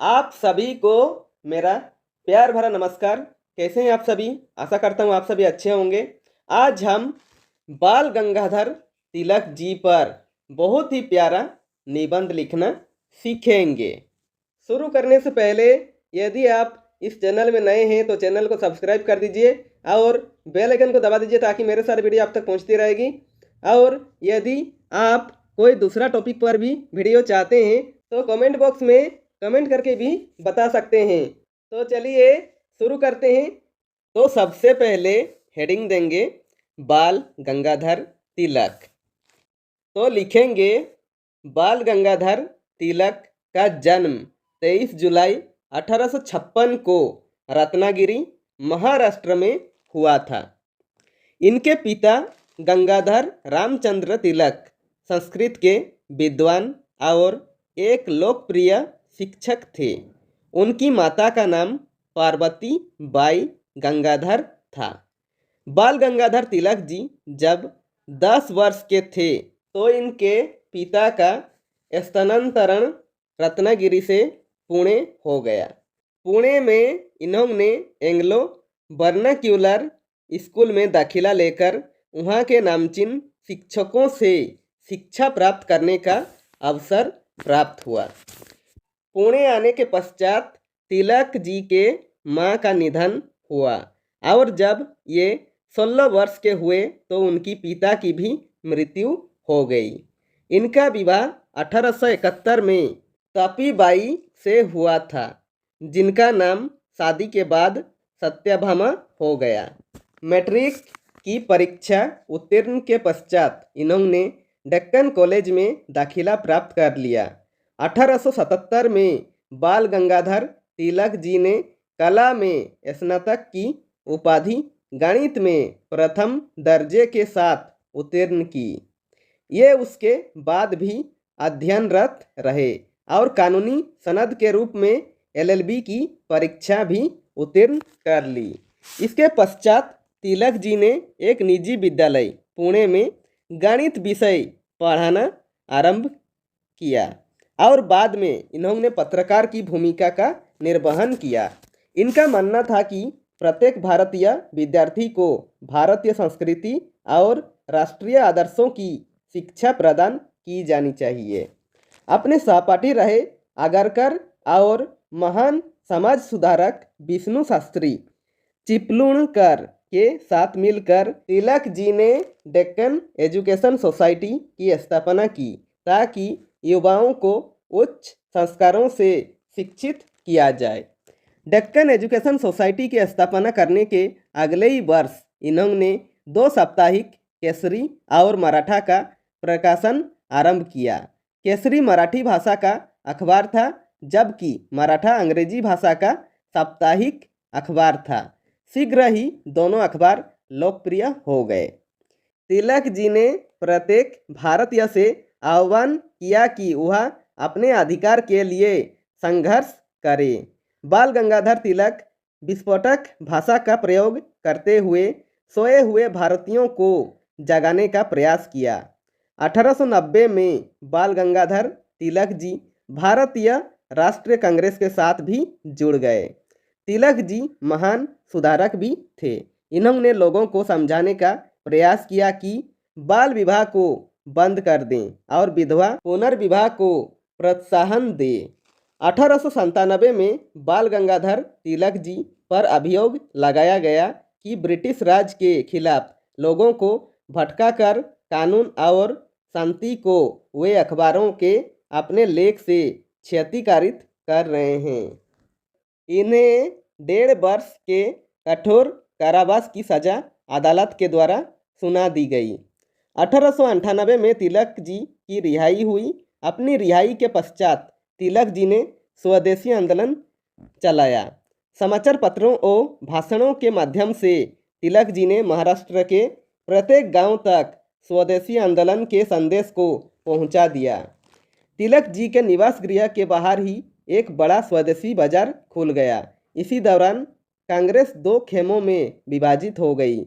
आप सभी को मेरा प्यार भरा नमस्कार। कैसे हैं आप सभी? आशा करता हूँ आप सभी अच्छे होंगे। आज हम बाल गंगाधर तिलक जी पर बहुत ही प्यारा निबंध लिखना सीखेंगे। शुरू करने से पहले यदि आप इस चैनल में नए हैं तो चैनल को सब्सक्राइब कर दीजिए और बेल आइकन को दबा दीजिए ताकि मेरे सारे वीडियो आप तक पहुंचती रहेगी। और यदि आप कोई दूसरा टॉपिक पर भी वीडियो चाहते हैं तो कमेंट बॉक्स में कमेंट करके भी बता सकते हैं। तो चलिए शुरू करते हैं। तो सबसे पहले हेडिंग देंगे बाल गंगाधर तिलक। तो लिखेंगे बाल गंगाधर तिलक का जन्म 23 जुलाई 1856 को रत्नागिरी महाराष्ट्र में हुआ था। इनके पिता गंगाधर रामचंद्र तिलक संस्कृत के विद्वान और एक लोकप्रिय शिक्षक थे। उनकी माता का नाम पार्वती बाई गंगाधर था। बाल गंगाधर तिलक जी जब 10 वर्ष के थे तो इनके पिता का स्थानांतरण रत्नागिरी से पुणे हो गया। पुणे में इन्होंने एंग्लो वर्नाक्यूलर स्कूल में दाखिला लेकर वहाँ के नामचीन शिक्षकों से शिक्षा प्राप्त करने का अवसर प्राप्त हुआ। पुणे आने के पश्चात तिलक जी के माँ का निधन हुआ और जब ये 16 वर्ष के हुए तो उनकी पिता की भी मृत्यु हो गई। इनका विवाह 1871 में तपीबाई से हुआ था, जिनका नाम शादी के बाद सत्यभामा हो गया। मैट्रिक की परीक्षा उत्तीर्ण के पश्चात इन्होंने डेक्कन कॉलेज में दाखिला प्राप्त कर लिया। 1877 में बाल गंगाधर तिलक जी ने कला में स्नातक की उपाधि गणित में प्रथम दर्जे के साथ उत्तीर्ण की। ये उसके बाद भी अध्ययनरत रहे और कानूनी सनद के रूप में LLB की परीक्षा भी उत्तीर्ण कर ली। इसके पश्चात तिलक जी ने एक निजी विद्यालय पुणे में गणित विषय पढ़ाना आरंभ किया और बाद में इन्होंने पत्रकार की भूमिका का निर्वहन किया। इनका मानना था कि प्रत्येक भारतीय विद्यार्थी को भारतीय संस्कृति और राष्ट्रीय आदर्शों की शिक्षा प्रदान की जानी चाहिए। अपने सहपाठी रहे आगरकर और महान समाज सुधारक विष्णु शास्त्री चिपलूणकर के साथ मिलकर तिलक जी ने डेक्कन एजुकेशन सोसाइटी की स्थापना की ताकि युवाओं को उच्च संस्कारों से शिक्षित किया जाए। डेक्कन एजुकेशन सोसाइटी की स्थापना करने के अगले ही वर्ष इन्होंने 2 साप्ताहिक केसरी और मराठा का प्रकाशन आरंभ किया। केसरी मराठी भाषा का अखबार था जबकि मराठा अंग्रेजी भाषा का साप्ताहिक अखबार था। शीघ्र ही दोनों अखबार लोकप्रिय हो गए। तिलक जी ने प्रत्येक भारतीय से आह्वान किया कि वह अपने अधिकार के लिए संघर्ष करे। बाल गंगाधर तिलक विस्फोटक भाषा का प्रयोग करते हुए सोए हुए भारतीयों को जगाने का प्रयास किया। 1890 में बाल गंगाधर तिलक जी भारतीय राष्ट्रीय कांग्रेस के साथ भी जुड़ गए। तिलक जी महान सुधारक भी थे। इन्होंने लोगों को समझाने का प्रयास किया कि बाल विवाह को बंद कर दें और विधवा पुनर्विवाह को प्रोत्साहन दें। 1897 में बाल गंगाधर तिलक जी पर अभियोग लगाया गया कि ब्रिटिश राज के खिलाफ लोगों को भटकाकर कानून और शांति को वे अखबारों के अपने लेख से क्षतिकारित कर रहे हैं। इन्हें 1.5 वर्ष के कठोर कारावास की सजा अदालत के द्वारा सुना दी गई। 1898 में तिलक जी की रिहाई हुई। अपनी रिहाई के पश्चात तिलक जी ने स्वदेशी आंदोलन चलाया। समाचार पत्रों और भाषणों के माध्यम से तिलक जी ने महाराष्ट्र के प्रत्येक गांव तक स्वदेशी आंदोलन के संदेश को पहुंचा दिया। तिलक जी के निवास गृह के बाहर ही एक बड़ा स्वदेशी बाजार खुल गया। इसी दौरान कांग्रेस 2 खेमों में विभाजित हो गई।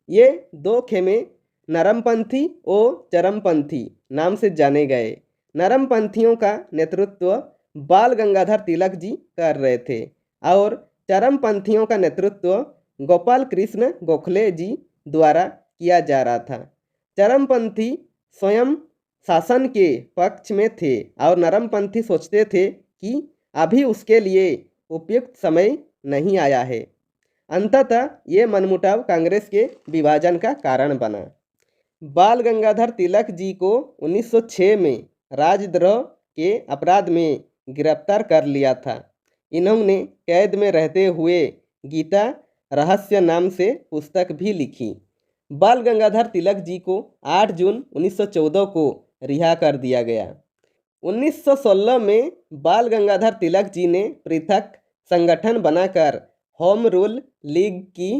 ये 2 खेमे नरमपंथी और चरमपंथी नाम से जाने गए। नरमपंथियों का नेतृत्व बाल गंगाधर तिलक जी कर रहे थे और चरमपंथियों का नेतृत्व गोपाल कृष्ण गोखले जी द्वारा किया जा रहा था। चरमपंथी स्वयं शासन के पक्ष में थे और नरमपंथी सोचते थे कि अभी उसके लिए उपयुक्त समय नहीं आया है। अंततः ये मनमुटाव कांग्रेस के विभाजन का कारण बना। बाल गंगाधर तिलक जी को 1906 में राजद्रोह के अपराध में गिरफ्तार कर लिया था। इन्होंने कैद में रहते हुए गीता रहस्य नाम से पुस्तक भी लिखी। बाल गंगाधर तिलक जी को 8 जून 1914 को रिहा कर दिया गया। 1916 में बाल गंगाधर तिलक जी ने पृथक संगठन बनाकर होम रूल लीग की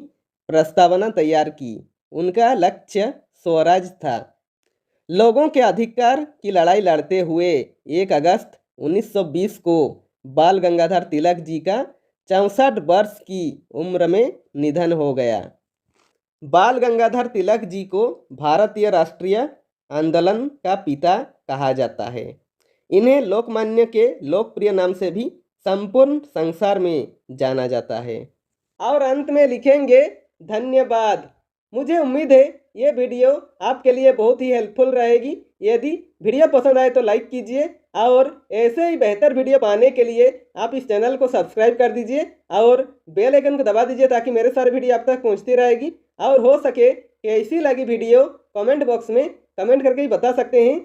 प्रस्तावना तैयार की। उनका लक्ष्य स्वराज था। लोगों के अधिकार की लड़ाई लड़ते हुए 1 अगस्त 1920 को बाल गंगाधर तिलक जी का 64 वर्ष की उम्र में निधन हो गया। बाल गंगाधर तिलक जी को भारतीय राष्ट्रीय आंदोलन का पिता कहा जाता है। इन्हें लोकमान्य के लोकप्रिय नाम से भी संपूर्ण संसार में जाना जाता है। और अंत में लिखेंगे धन्यवाद। मुझे उम्मीद है ये वीडियो आपके लिए बहुत ही हेल्पफुल रहेगी। यदि वीडियो पसंद आए तो लाइक कीजिए और ऐसे ही बेहतर वीडियो पाने के लिए आप इस चैनल को सब्सक्राइब कर दीजिए और बेल आइकन को दबा दीजिए ताकि मेरे सारे वीडियो आप तक पहुंचती रहेगी। और हो सके कैसी लगी वीडियो कमेंट बॉक्स में कमेंट करके ही बता सकते हैं।